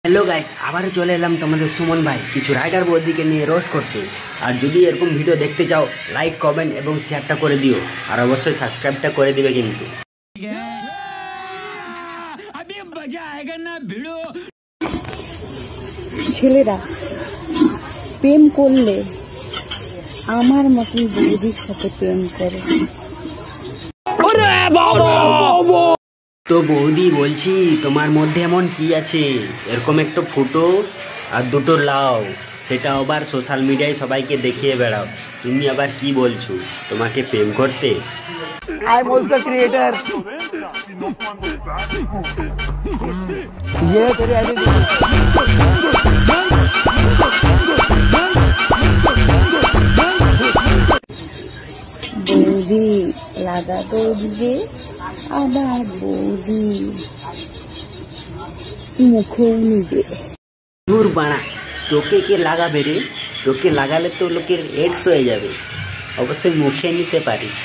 Hello guys, আবারও চলে এলাম তোমাদের সুমন ভাই কিছু রাইডার বৌদিকে নিয়ে রোস্ট করতে। আর যদি এরকম ভিডিও দেখতে চাও, লাইক কমেন্ট এবং শেয়ারটা করে দিও, আর অবশ্যই সাবস্ক্রাইবটা করে দিবে কিন্তু। ছেলেরা প্রেম করলে আমার মতন বৌদির সাথে প্রেম করে। তো বৌদি বলছি, তোমার মধ্যে এমন কি আছে? এরকম একটা ফটো আর দুটো লাও, সেটা আবার সোশ্যাল মিডিয়ায় সবাইকে দেখিয়ে বেড়াও। তুমি আবার কি বলছো তোমাকে প্রেম করতে? I am also creator. ये तेरी বৌদি লাগা দৌড়বে, আবার বৌদি মুখেও নিবে। দূর বাড়া, তোকে কে লাগাবে রে? তোকে লাগালে তো লোকের এডস হয়ে যাবে। অবশ্যই মুখে নিতে পারিস।